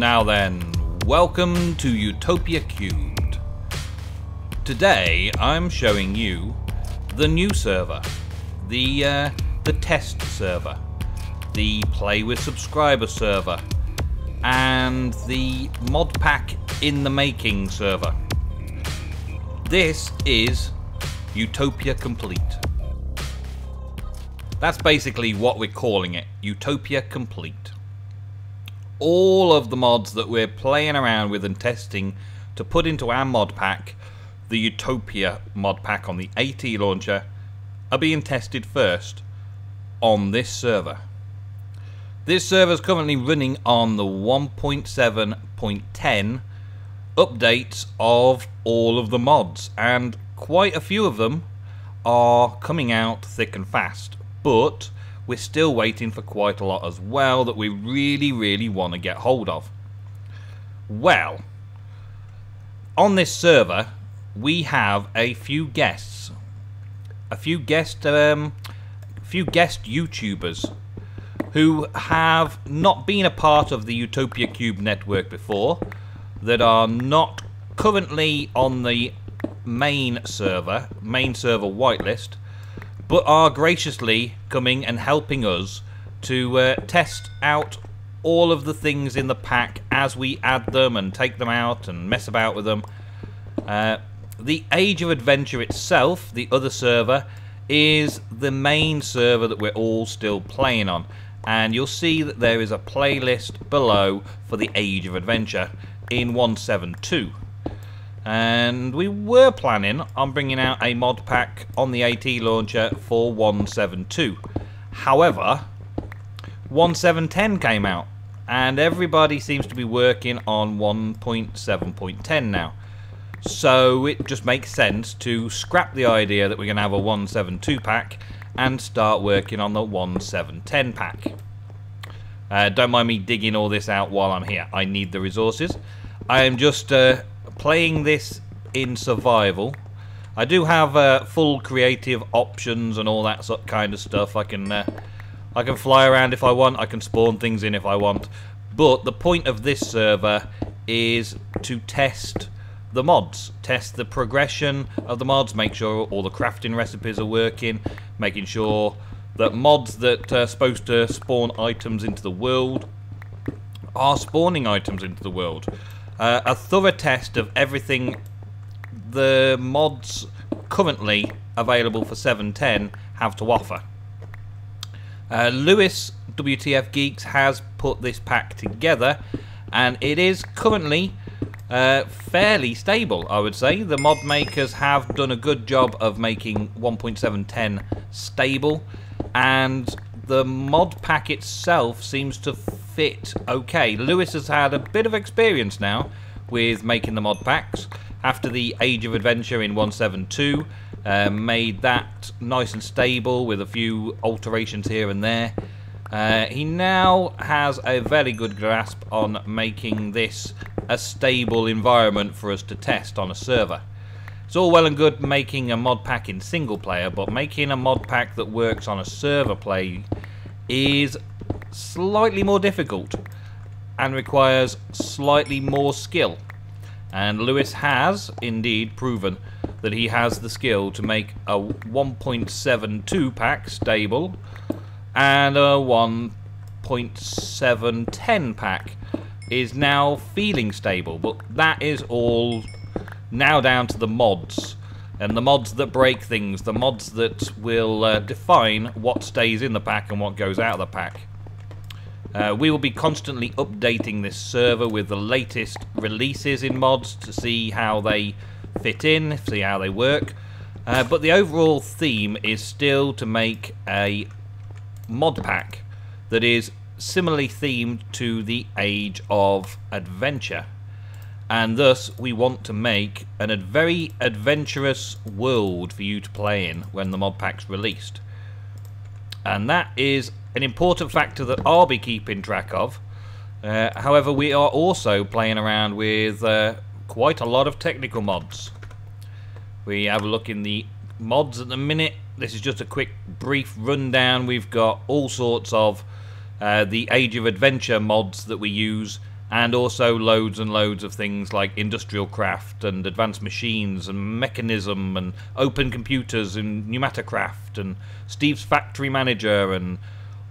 Now then, welcome to Utopia³. Today I'm showing you the new server, the test server, the play with subscriber server, and the Modpack in the making server. This is Utopia³. That's basically what we're calling it, Utopia³. All of the mods that we're playing around with and testing to put into our mod pack, the Utopia mod pack on the AT launcher, are being tested first on this server. This server is currently running on the 1.7.10 updates of all of the mods, and quite a few of them are coming out thick and fast, but we're still waiting for quite a lot as well that we really want to get hold of. Well, on this server we have a few guests, a few guest YouTubers who have not been a part of the Utopia³ network before, that are not currently on the main server Whitelist, but are graciously coming and helping us to test out all of the things in the pack as we add them and take them out and mess about with them. The Age of Adventure itself, the other server, is the main server that we're all still playing on, and you'll see that there is a playlist below for the Age of Adventure in 1.7.2. And we were planning on bringing out a mod pack on the AT launcher for 1.7.2. However, 1.7.10 came out, and everybody seems to be working on 1.7.10 now. So it just makes sense to scrap the idea that we're going to have a 1.7.2 pack and start working on the 1.7.10 pack. Don't mind me digging all this out while I'm here. I need the resources. I am just playing this in survival. I do have full creative options and all that kind of stuff. I can fly around if I want. I can spawn things in if I want. But the point of this server is to test the mods, test the progression of the mods, make sure all the crafting recipes are working, making sure that mods that are supposed to spawn items into the world are spawning items into the world. A thorough test of everything the mods currently available for 7.10 have to offer. Lewis, WTF Geeks, has put this pack together, and it is currently fairly stable, I would say. The mod makers have done a good job of making 1.7.10 stable, and the mod pack itself seems to fit okay. Lewis has had a bit of experience now with making the mod packs after the Age of Adventure in 1.7.2, made that nice and stable with a few alterations here and there. He now has a very good grasp on making this a stable environment for us to test on a server. It's all well and good making a mod pack in single player, but making a mod pack that works on a server play is slightly more difficult and requires slightly more skill. And Lewis has indeed proven that he has the skill to make a 1.7.2 pack stable and a 1.7.10 pack is now feeling stable. But that is all now down to the mods, and the mods that break things, the mods that will define what stays in the pack and what goes out of the pack. We will be constantly updating this server with the latest releases in mods to see how they fit in, see how they work. But the overall theme is still to make a mod pack that is similarly themed to the Age of Adventure. And thus we want to make a very adventurous world for you to play in when the mod pack's released. And that is an important factor that I'll be keeping track of. However, we are also playing around with quite a lot of technical mods. We have a look in the mods at the minute. This is just a quick brief rundown. We've got all sorts of the Age of Adventure mods that we use, and also loads and loads of things like industrial craft and advanced machines and mechanism and open computers and pneumatocraft and Steve's Factory Manager and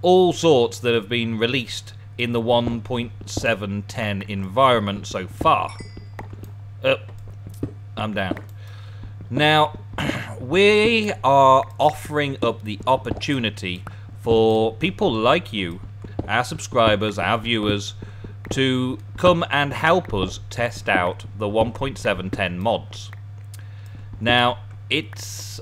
all sorts that have been released in the 1.710 environment so far. I'm down. Now, we are offering up the opportunity for people like you, our subscribers, our viewers, to come and help us test out the 1.710 mods. Now, it's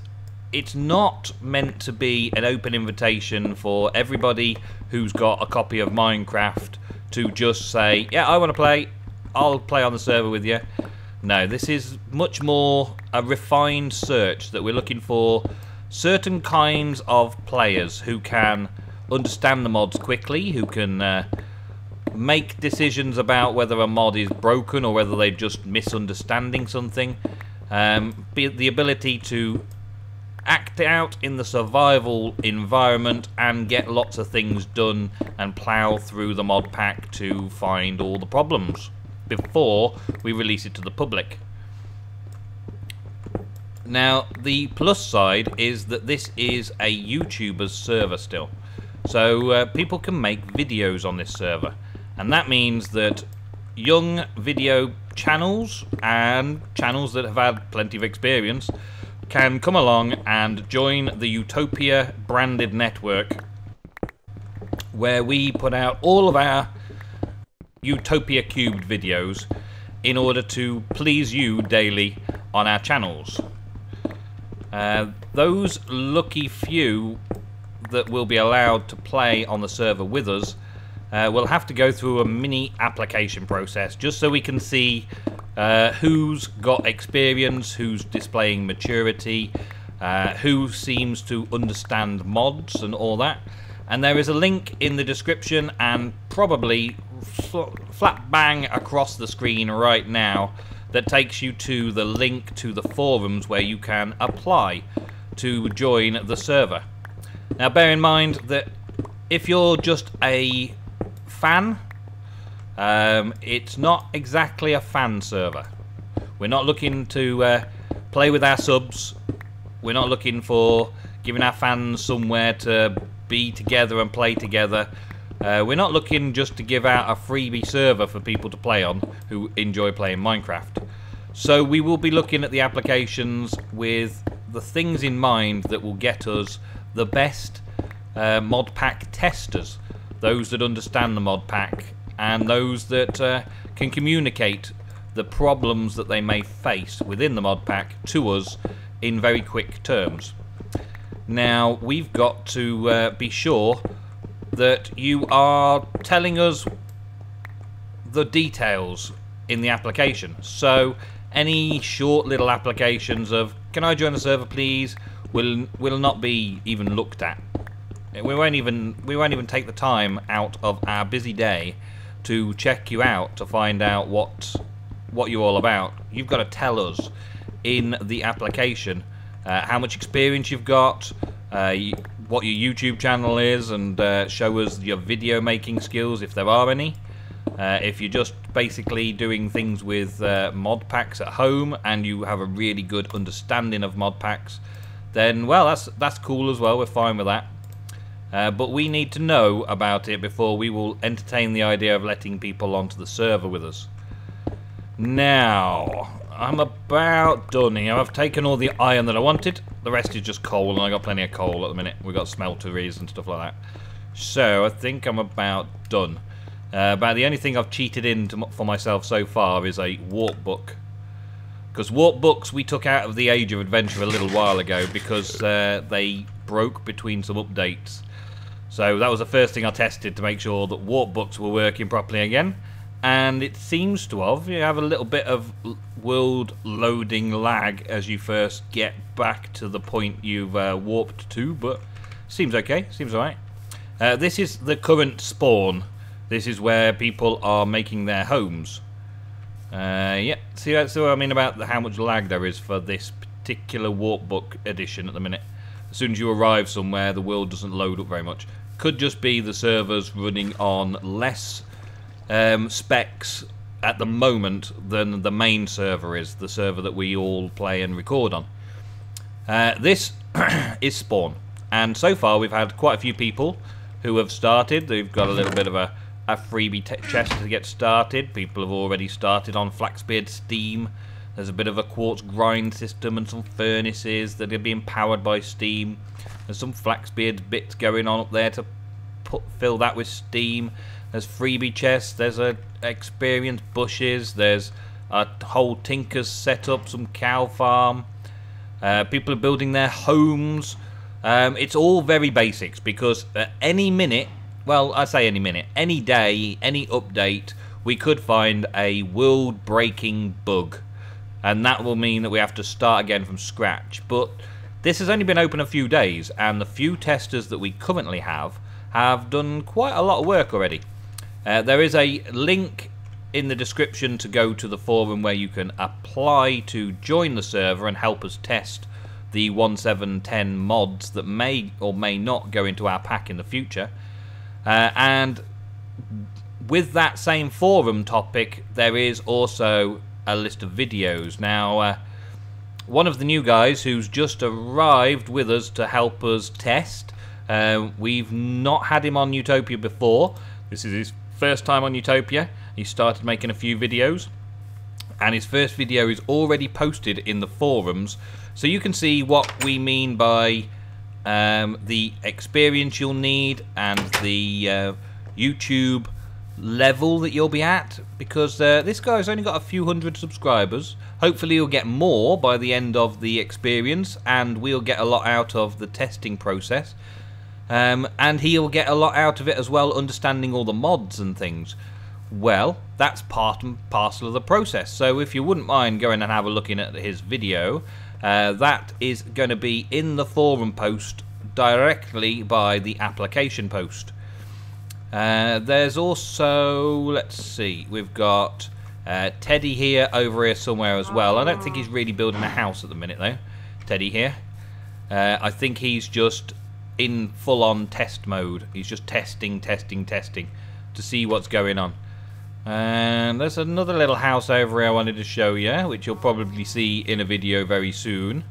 not meant to be an open invitation for everybody who's got a copy of Minecraft to just say, yeah, I want to play, I'll play on the server with you. No, this is much more a refined search that we're looking for certain kinds of players who can understand the mods quickly, who can make decisions about whether a mod is broken or whether they're just misunderstanding something. The ability to act out in the survival environment and get lots of things done and plow through the mod pack to find all the problems before we release it to the public. Now, the plus side is that this is a YouTuber's server still. So people can make videos on this server. And that means that young video channels and channels that have had plenty of experience can come along and join the Utopia branded network, where we put out all of our Utopia³ videos in order to please you daily on our channels. Those lucky few that will be allowed to play on the server with us will have to go through a mini application process just so we can see who's got experience, who's displaying maturity, who seems to understand mods and all that. And there is a link in the description and probably flat bang across the screen right now that takes you to the link to the forums where you can apply to join the server. Now bear in mind that if you're just a fan, it's not exactly a fan server. We're not looking to play with our subs. We're not looking for giving our fans somewhere to be together and play together. We're not looking just to give out a freebie server for people to play on who enjoy playing Minecraft. So we will be looking at the applications with the things in mind that will get us the best mod pack testers, those that understand the mod pack and those that can communicate the problems that they may face within the mod pack to us in very quick terms. Now, we've got to be sure that you are telling us the details in the application. So any short little applications of, can I join the server please, will not be even looked at. We won't even take the time out of our busy day to check you out to find out what you're all about. You've got to tell us in the application how much experience you've got, what your YouTube channel is, and show us your video making skills if there are any. If you're just basically doing things with mod packs at home and you have a really good understanding of mod packs, then well, that's cool as well. We're fine with that. But we need to know about it before we will entertain the idea of letting people onto the server with us. Now, I'm about done here. I've taken all the iron that I wanted. The rest is just coal, and I got plenty of coal at the minute. We've got smelteries and stuff like that. So, I think I'm about done. About the only thing I've cheated in for myself so far is a warp book. Because warp books we took out of the Age of Adventure a little while ago because they broke between some updates. So that was the first thing I tested to make sure that warp books were working properly again. And it seems to have. You have a little bit of world loading lag as you first get back to the point you've warped to, but seems okay, seems alright. This is the current spawn. This is where people are making their homes. Yeah, see that's what I mean about how much lag there is for this particular warp book edition at the minute. As soon as you arrive somewhere, the world doesn't load up very much. Could just be the servers running on less specs at the moment than the main server is, the server that we all play and record on. This is Spawn, and so far we've had quite a few people who have started. They've got a little bit of a freebie chest to get started. People have already started on Flaxbeard Steam. There's a bit of a quartz grind system and some furnaces that are being powered by Steam. There's some Flaxbeard bits going on up there to fill that with Steam. There's freebie chests. There's experienced bushes. There's a whole Tinker's setup, some cow farm. People are building their homes. It's all very basics, because at any minute, well, I say any minute, any day, any update, we could find a world-breaking bug. And that will mean that we have to start again from scratch. But this has only been open a few days, and the few testers that we currently have done quite a lot of work already. There is a link in the description to go to the forum where you can apply to join the server and help us test the 1710 mods that may or may not go into our pack in the future. And with that same forum topic, there is also a list of videos. Now, one of the new guys who's just arrived with us to help us test, we've not had him on Utopia before. This is his first time on Utopia. He started making a few videos, and his first video is already posted in the forums, so you can see what we mean by the experience you'll need and the YouTube level that you'll be at, because this guy's only got a few hundred subscribers. Hopefully he'll get more by the end of the experience, and we'll get a lot out of the testing process. And he'll get a lot out of it as well, understanding all the mods and things. Well, that's part and parcel of the process. So if you wouldn't mind going and have a look in at his video, that is going to be in the forum post directly by the application post. There's also, let's see, we've got Teddy here, over here somewhere as well. I don't think he's really building a house at the minute though, Teddy here. I think he's just in full-on test mode. He's just testing to see what's going on. And there's another little house over here I wanted to show you, which you'll probably see in a video very soon,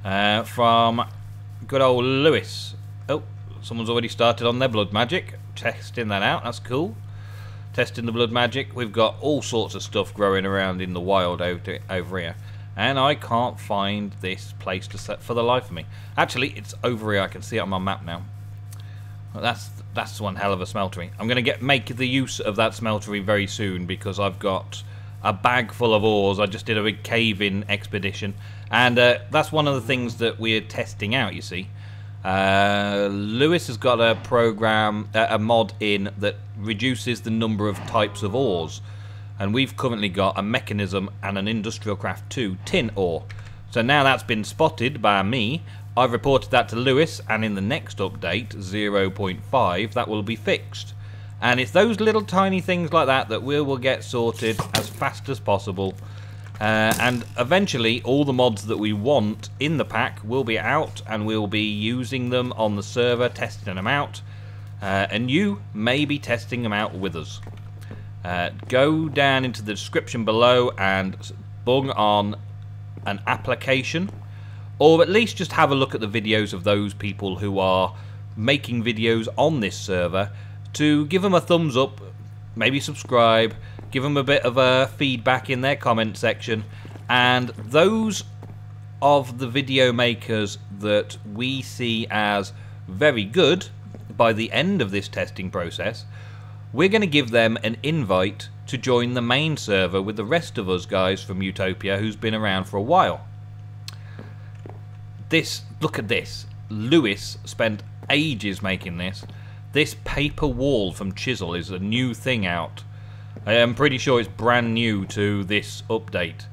from good old Lewis. Oh, someone's already started on their blood magic, testing that out. That's cool. Testing the blood magic. We've got all sorts of stuff growing around in the wild over here, and I can't find this place to set for the life of me. Actually, it's over here. I can see it on my map now. Well, that's one hell of a smeltery. I'm going to make the use of that smeltery very soon, because I've got a bag full of ores. I just did a big cave-in expedition, and that's one of the things that we're testing out, you see. Lewis has got a program, a mod in that reduces the number of types of ores, and we've currently got a mechanism and an industrial craft 2 tin ore. So now that's been spotted by me, I've reported that to Lewis, and in the next update, 0.5, that will be fixed. And it's those little tiny things like that that we will get sorted as fast as possible. And eventually, all the mods that we want in the pack will be out, and we'll be using them on the server, testing them out. And you may be testing them out with us. Go down into the description below and bung on an application, or at least just have a look at the videos of those people who are making videos on this server, to give them a thumbs up, maybe subscribe, give them a bit of feedback in their comment section. And those of the video makers that we see as very good by the end of this testing process, we're going to give them an invite to join the main server with the rest of us guys from Utopia who's been around for a while. Look at this. Lewis spent ages making this. This paper wall from Chisel is a new thing out. I am pretty sure it's brand new to this update.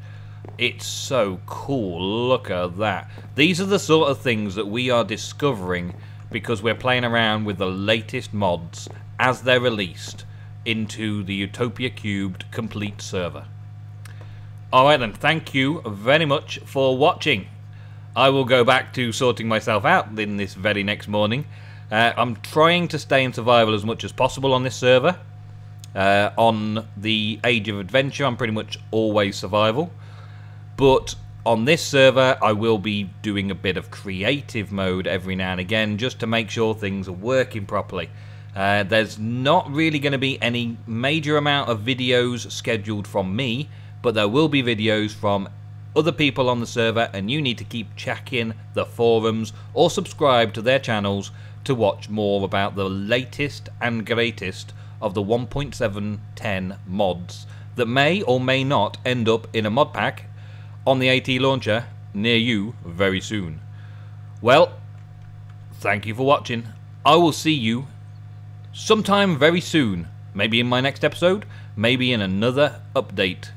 It's so cool. Look at that. These are the sort of things that we are discovering because we're playing around with the latest mods as they're released into the Utopia³ complete server. Alright then, thank you very much for watching. I will go back to sorting myself out in this very next morning. I'm trying to stay in survival as much as possible on this server. On the Age of Adventure, I'm pretty much always survival. But on this server, I will be doing a bit of creative mode every now and again, just to make sure things are working properly. There's not really going to be any major amount of videos scheduled from me, but there will be videos from other people on the server, and you need to keep checking the forums or subscribe to their channels to watch more about the latest and greatest of the 1.710 mods that may or may not end up in a mod pack on the AT launcher near you very soon. Well, thank you for watching. I will see you sometime very soon, maybe in my next episode, maybe in another update.